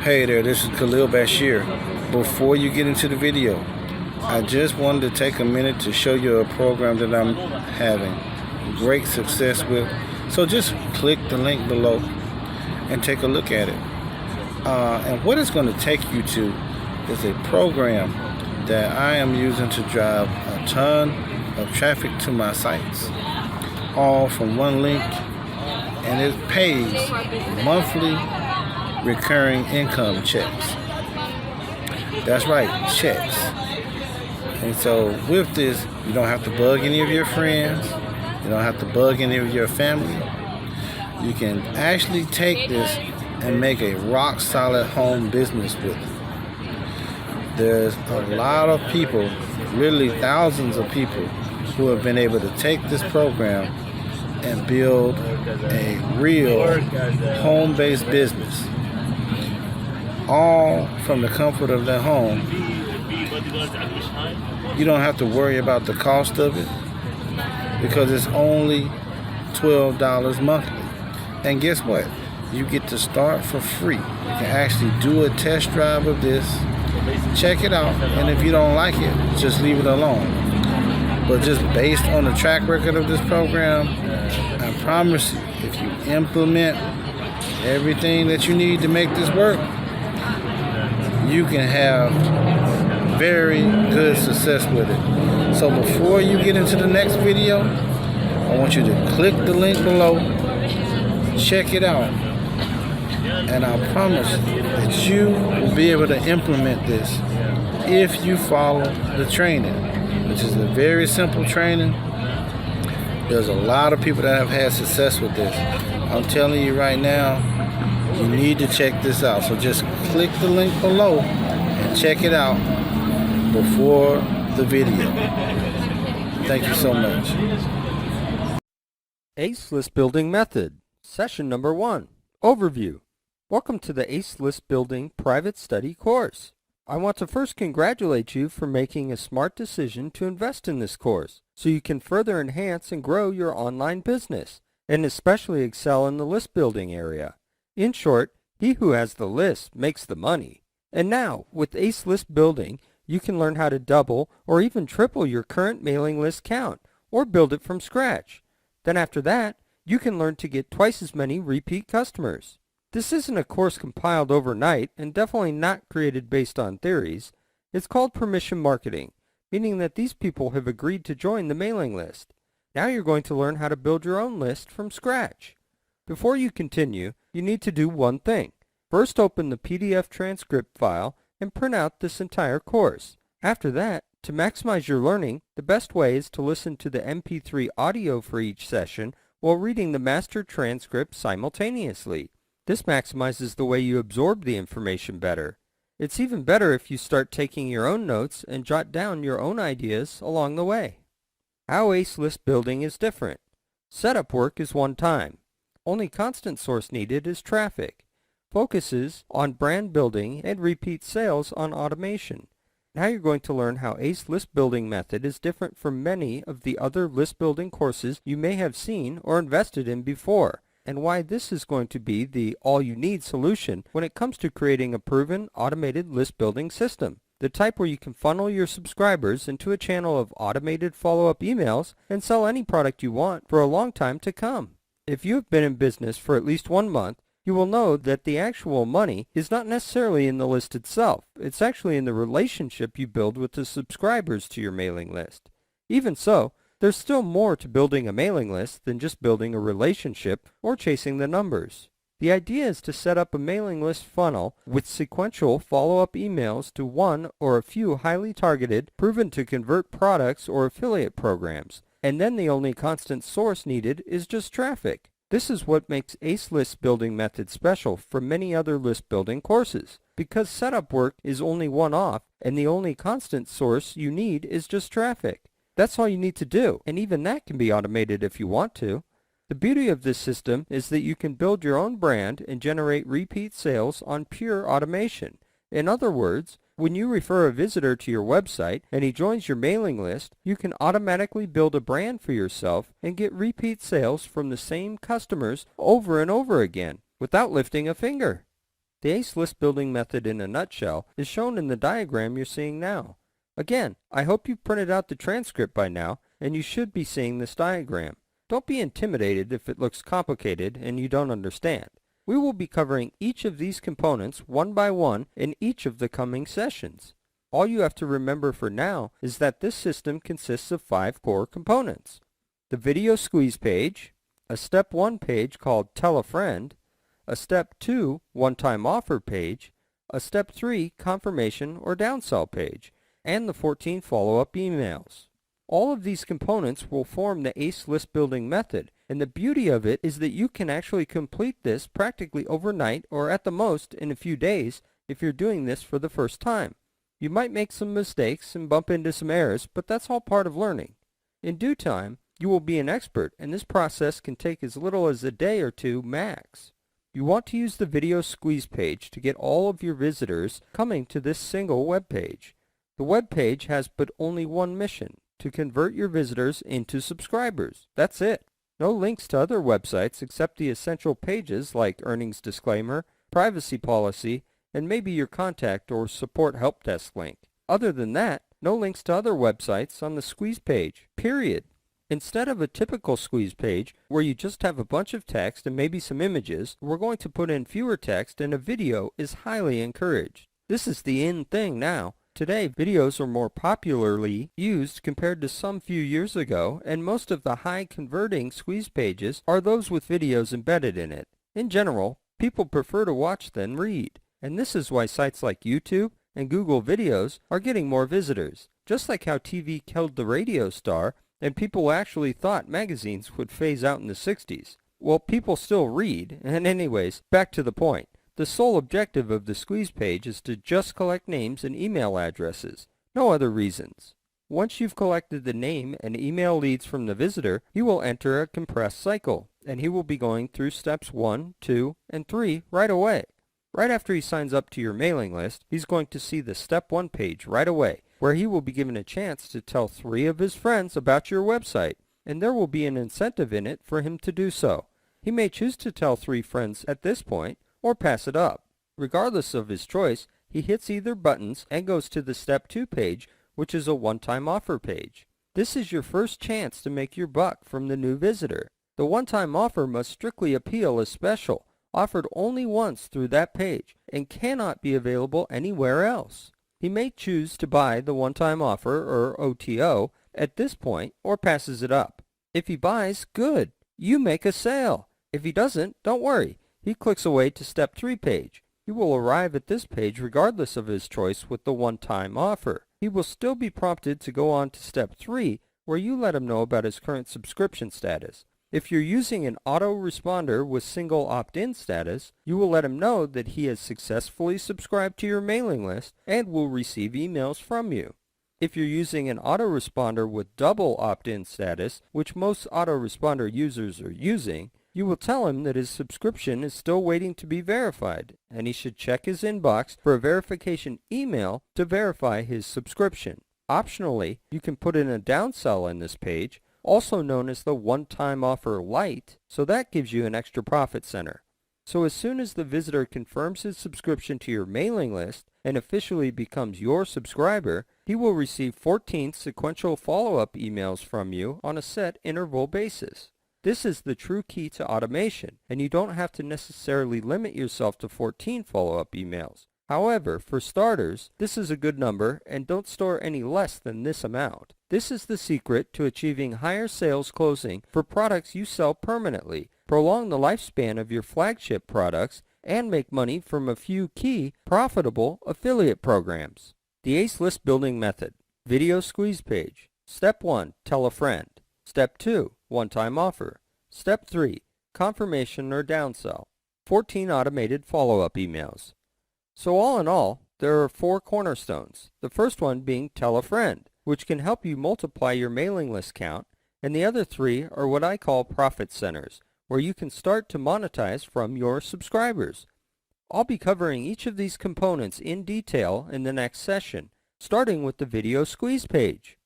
Hey there, this is Khalil Bashir. Before you get into the video, I just wanted to take a minute to show you a program that I'm having great success with. So just click the link below and take a look at it. And what it's going to take you to is a program that I am using to drive a ton of traffic to my sites, all from one link, and it pays monthly recurring income checks. That's right, checks. And so with this, you don't have to bug any of your friends. You don't have to bug any of your family. You can actually take this and make a rock solid home business with it. There's a lot of people, literally thousands of people, who have been able to take this program and build a real home-based business, all from the comfort of their home. You don't have to worry about the cost of it because it's only $12 monthly. And guess what? You get to start for free. You can actually do a test drive of this, check it out, and if you don't like it, just leave it alone. But just based on the track record of this program, I promise you, if you implement everything that you need to make this work, you can have very good success with it. So before you get into the next video, I want you to click the link below, check it out, and I promise that you will be able to implement this if you follow the training, which is a very simple training. There's a lot of people that have had success with this. I'm telling you right now, you need to check this out. So just click the link below and check it out before the video. Thank you so much. ACE List Building Method, Session Number 1, Overview. Welcome to the ACE List Building Private Study course. I want to first congratulate you for making a smart decision to invest in this course so you can further enhance and grow your online business, and especially excel in the list building area. In short, he who has the list makes the money. And now, with ACE List Building, you can learn how to double or even triple your current mailing list count or build it from scratch. Then after that, you can learn to get twice as many repeat customers. This isn't a course compiled overnight and definitely not created based on theories. It's called permission marketing, meaning that these people have agreed to join the mailing list. Now you're going to learn how to build your own list from scratch. Before you continue, you need to do one thing. First, open the PDF transcript file and print out this entire course. After that, to maximize your learning, the best way is to listen to the MP3 audio for each session while reading the master transcript simultaneously. This maximizes the way you absorb the information better. It's even better if you start taking your own notes and jot down your own ideas along the way. How ACE List Building is different. Setup work is one time. Only constant source needed is traffic. Focuses on brand building and repeat sales on automation. Now you're going to learn how ACE List Building method is different from many of the other list building courses you may have seen or invested in before, and why this is going to be the all-you-need solution when it comes to creating a proven automated list building system. The type where you can funnel your subscribers into a channel of automated follow-up emails and sell any product you want for a long time to come. If you have been in business for at least 1 month, you will know that the actual money is not necessarily in the list itself. It's actually in the relationship you build with the subscribers to your mailing list. Even so, there's still more to building a mailing list than just building a relationship or chasing the numbers. The idea is to set up a mailing list funnel with sequential follow-up emails to one or a few highly targeted, proven to convert products or affiliate programs. And then the only constant source needed is just traffic. This is what makes ACE List Building method special from many other list building courses, because setup work is only one-off and the only constant source you need is just traffic. That's all you need to do, and even that can be automated if you want to. The beauty of this system is that you can build your own brand and generate repeat sales on pure automation. In other words, when you refer a visitor to your website and he joins your mailing list, you can automatically build a brand for yourself and get repeat sales from the same customers over and over again without lifting a finger. The ACE list building method in a nutshell is shown in the diagram you're seeing now. Again, I hope you've printed out the transcript by now, and you should be seeing this diagram. Don't be intimidated if it looks complicated and you don't understand. We will be covering each of these components one by one in each of the coming sessions. All you have to remember for now is that this system consists of 5 core components: the video squeeze page, a Step 1 page called Tell a Friend, a Step 2 one-time offer page, a Step 3 confirmation or downsell page, and the 14 follow-up emails. All of these components will form the ACE list building method, and the beauty of it is that you can actually complete this practically overnight or at the most in a few days if you're doing this for the first time. You might make some mistakes and bump into some errors, but that's all part of learning. In due time, you will be an expert, and this process can take as little as a day or two max. You want to use the video squeeze page to get all of your visitors coming to this single web page. The web page has but only one mission: to convert your visitors into subscribers. That's it. No links to other websites except the essential pages like earnings disclaimer, privacy policy, and maybe your contact or support help desk link. Other than that, no links to other websites on the squeeze page, period. Instead of a typical squeeze page where you just have a bunch of text and maybe some images, we're going to put in fewer text, and a video is highly encouraged. This is the in thing now. Today, videos are more popularly used compared to some few years ago, and most of the high-converting squeeze pages are those with videos embedded in it. In general, people prefer to watch than read, and this is why sites like YouTube and Google Videos are getting more visitors. Just like how TV killed the radio star, and people actually thought magazines would phase out in the 60s. Well, people still read, and anyways, back to the point. The sole objective of the squeeze page is to just collect names and email addresses, no other reasons. Once you've collected the name and email leads from the visitor, you will enter a compressed cycle, and he will be going through steps 1, 2, and 3 right away. Right after he signs up to your mailing list, he's going to see the Step 1 page right away, where he will be given a chance to tell 3 of his friends about your website, and there will be an incentive in it for him to do so. He may choose to tell 3 friends at this point, or pass it up. Regardless of his choice, he hits either buttons and goes to the Step 2 page, which is a one-time offer page. This is your first chance to make your buck from the new visitor. The one-time offer must strictly appeal as special, offered only once through that page, and cannot be available anywhere else. He may choose to buy the one-time offer, or OTO, at this point, or passes it up. If he buys, good, you make a sale. If he doesn't, don't worry. He clicks away to Step 3 page. He will arrive at this page regardless of his choice with the one-time offer. He will still be prompted to go on to Step 3, where you let him know about his current subscription status. If you're using an autoresponder with single opt-in status, you will let him know that he has successfully subscribed to your mailing list and will receive emails from you. If you're using an autoresponder with double opt-in status, which most autoresponder users are using, you will tell him that his subscription is still waiting to be verified, and he should check his inbox for a verification email to verify his subscription. Optionally, you can put in a downsell in this page, also known as the one-time offer light, so that gives you an extra profit center. So as soon as the visitor confirms his subscription to your mailing list and officially becomes your subscriber, he will receive 14 sequential follow-up emails from you on a set interval basis. This is the true key to automation, and you don't have to necessarily limit yourself to 14 follow-up emails. However, for starters, this is a good number, and don't store any less than this amount. This is the secret to achieving higher sales closing for products you sell permanently, prolong the lifespan of your flagship products, and make money from a few key, profitable affiliate programs. The ACE List Building Method. Video squeeze page. Step 1, tell a friend. Step 2, one-time offer. Step 3, confirmation or downsell. 14 automated follow-up emails. So all in all, there are 4 cornerstones, the first one being tell a friend, which can help you multiply your mailing list count, and the other 3 are what I call profit centers, where you can start to monetize from your subscribers. I'll be covering each of these components in detail in the next session, starting with the video squeeze page.